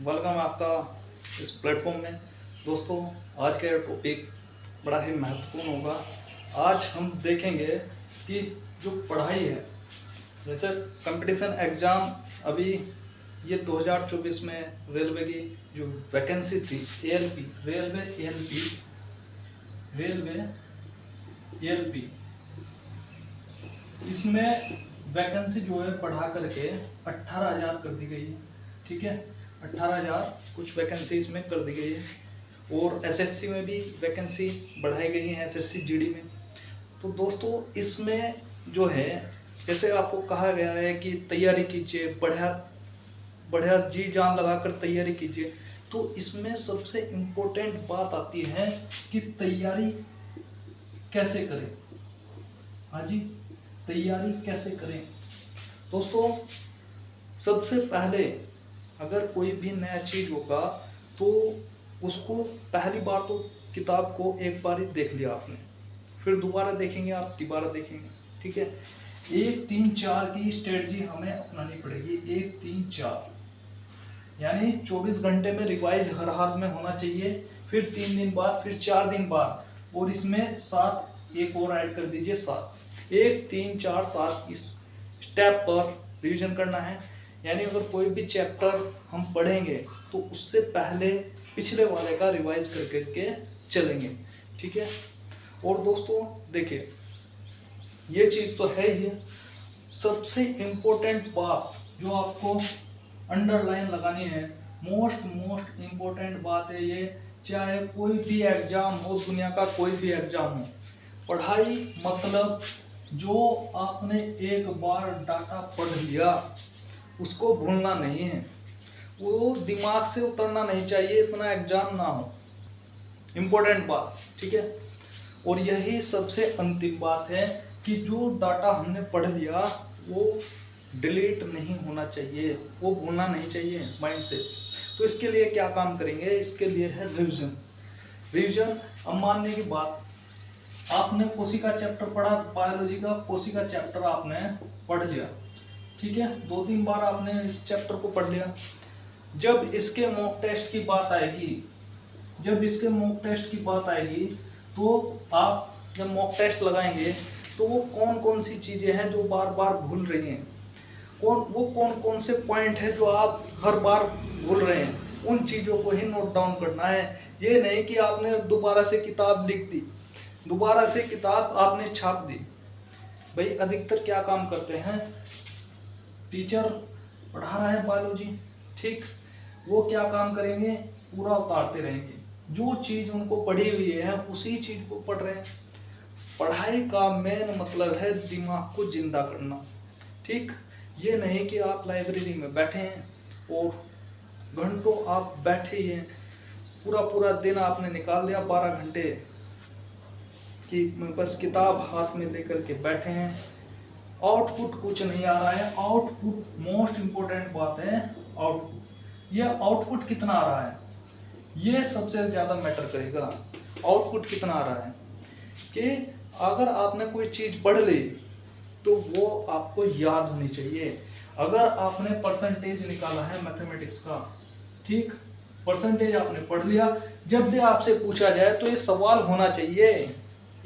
Welcome आपका इस platform में। दोस्तों, आज का टॉपिक बड़ा ही महत्वपूर्ण होगा। आज हम देखेंगे कि जो पढ़ाई है, जैसे कंपटीशन एग्ज़ाम अभी ये 2024 में रेलवे की जो वैकेंसी थी एएलपी, रेलवे एएलपी, इसमें वैकेंसी जो है बढ़ा करके 18,000 कर दी गई है। ठीक है, 18,000 कुछ वैकेंसी इसमें कर दी गई है। और एसएससी में भी वैकेंसी बढ़ाई गई है, एसएससी जीडी में। तो दोस्तों, इसमें जो है जैसे आपको कहा गया है कि तैयारी कीजिए, बढ़िया बढ़िया जी जान लगाकर तैयारी कीजिए। तो इसमें सबसे इम्पोर्टेंट बात आती है कि तैयारी कैसे करें। हाँ जी, तैयारी कैसे करें। दोस्तों, सबसे पहले अगर कोई भी नया चीज होगा तो उसको पहली बार तो किताब को एक बार ही देख लिया आपने, फिर दोबारा देखेंगे, आप दोबारा देखेंगे। ठीक है, 1 3 4 की स्ट्रेटजी हमें अपनानी पड़ेगी। 1 3 4 यानी 24 घंटे में रिवाइज हर हाल में होना चाहिए। फिर 3 दिन बाद, फिर 4 दिन बाद, और इसमें 7 एक और ऐड कर दीजिए, 7। 1 3 4 7 इस स्टेप पर रिवीजन करना है। यानी अगर कोई भी चैप्टर हम पढ़ेंगे तो उससे पहले पिछले वाले का रिवाइज कर करके चलेंगे। ठीक है। और दोस्तों देखिए, ये चीज तो है ही। सबसे इम्पोर्टेंट बात जो आपको अंडरलाइन लगानी है, मोस्ट इम्पोर्टेंट बात है ये, चाहे कोई भी एग्जाम हो, दुनिया का कोई भी एग्जाम हो, पढ़ाई मतलब जो आपने एक बार डाटा पढ़ लिया उसको भूलना नहीं है, वो दिमाग से उतरना नहीं चाहिए, इतना एग्जाम ना हो। इम्पोर्टेंट बात। ठीक है। और यही सबसे अंतिम बात है कि जो डाटा हमने पढ़ लिया वो डिलीट नहीं होना चाहिए, वो भूलना नहीं चाहिए माइंड से। तो इसके लिए क्या काम करेंगे, इसके लिए है रिवीजन। अब मानने की बात, आपने कोशिका चैप्टर पढ़ा, बायोलॉजी का कोशिका चैप्टर आपने पढ़ लिया। ठीक है, 2-3 बार आपने इस चैप्टर को पढ़ लिया। जब इसके मॉक टेस्ट की बात आएगी, तो आप जब मॉक टेस्ट लगाएंगे तो वो कौन कौन सी चीजें हैं जो बार बार भूल रही हैं, कौन कौन से पॉइंट है जो आप हर बार भूल रहे हैं, उन चीजों को ही नोट डाउन करना है। ये नहीं कि आपने दोबारा से किताब लिख दी, दोबारा से किताब आपने छाप दी। भाई अधिकतर क्या काम करते हैं, टीचर पढ़ा रहा है बायोलॉजी, ठीक, वो क्या काम करेंगे, पूरा उतारते रहेंगे, जो चीज उनको पढ़ी हुई है उसी चीज को पढ़ रहे हैं। पढ़ाई का मेन मतलब है दिमाग को जिंदा करना। ठीक, ये नहीं कि आप लाइब्रेरी में बैठे हैं और घंटों आप बैठे ही हैं, पूरा दिन आपने निकाल दिया 12 घंटे कि बस किताब हाथ में लेकर के बैठे हैं, आउटपुट कुछ नहीं आ रहा है। आउटपुट मोस्ट इंपोर्टेंट बात है, आउटपुट। ये आउटपुट कितना आ रहा है, ये सबसे ज्यादा मैटर करेगा। आउटपुट कितना आ रहा है कि अगर आपने कोई चीज पढ़ ली तो वो आपको याद होनी चाहिए। अगर आपने परसेंटेज निकाला है मैथमेटिक्स का, ठीक, परसेंटेज आपने पढ़ लिया, जब भी आपसे पूछा जाए तो ये सवाल होना चाहिए,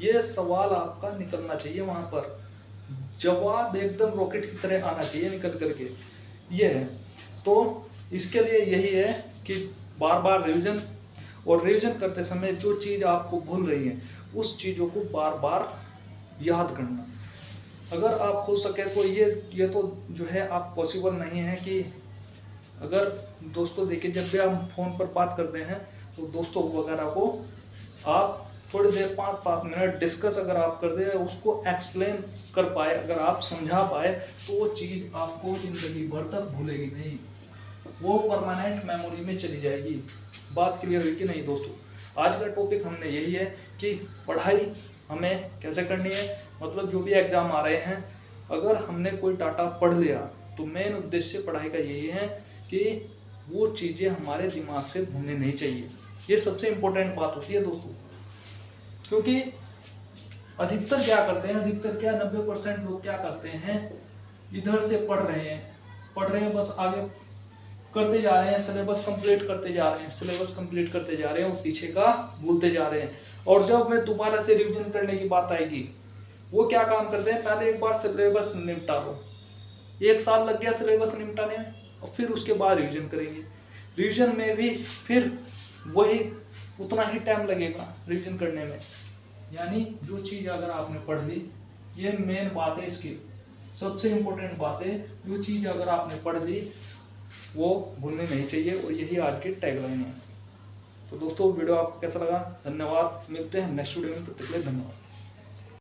ये सवाल आपका निकलना चाहिए, वहां पर जवाब एकदम रॉकेट की तरह आना चाहिए निकल करके। ये है। तो इसके लिए यही है कि बार बार रिवीजन, और रिवीजन करते समय जो चीज आपको भूल रही है उस चीजों को बार बार याद करना। अगर आप हो सके तो ये तो जो है आप पॉसिबल नहीं है कि, अगर दोस्तों देखिए, जब भी हम फोन पर बात करते हैं तो दोस्तों वगैरह को आप थोड़ी देर 5-7 मिनट डिस्कस अगर आप कर दे, उसको एक्सप्लेन कर पाए, अगर आप समझा पाए, तो वो चीज आपको जिंदगी भर तक भूलेगी नहीं, वो परमानेंट मेमोरी में चली जाएगी। बात क्लियर हुई कि नहीं दोस्तों। आज का टॉपिक हमने यही है कि पढ़ाई हमें कैसे करनी है। मतलब जो भी एग्जाम आ रहे हैं, अगर हमने कोई डाटा पढ़ लिया तो मेन उद्देश्य पढ़ाई का यही है कि वो चीजें हमारे दिमाग से भूलने नहीं चाहिए। ये सबसे इंपॉर्टेंट बात होती है दोस्तों। क्योंकि अधिकतर क्या करते हैं, 90% लोग क्या करते हैं, इधर से पढ़ रहे हैं, बस आगे करते जा रहे हैं, सिलेबस कंप्लीट करते जा रहे हैं, सिलेबस कंप्लीट करते जा रहे हैं और पीछे का भूलते जा रहे हैं। और जब वे दोबारा से रिवीजन करने की बात आएगी, वो क्या काम करते हैं, पहले एक बार सिलेबस निपटा लो, 1 साल लग गया सिलेबस निपटाने में, और फिर उसके बाद रिवीजन करेंगे। रिवीजन में भी फिर वही उतना ही टाइम लगेगा रिवीजन करने में। यानी जो चीज़ अगर आपने पढ़ ली, ये मेन बात है इसकी, सबसे इम्पोर्टेंट बात है, जो चीज़ अगर आपने पढ़ ली वो भूलनी नहीं चाहिए, और यही आज की टैगलाइन है। तो दोस्तों वीडियो आपको कैसा लगा, धन्यवाद, मिलते हैं नेक्स्ट वीडियो में, तब तक के लिए धन्यवाद।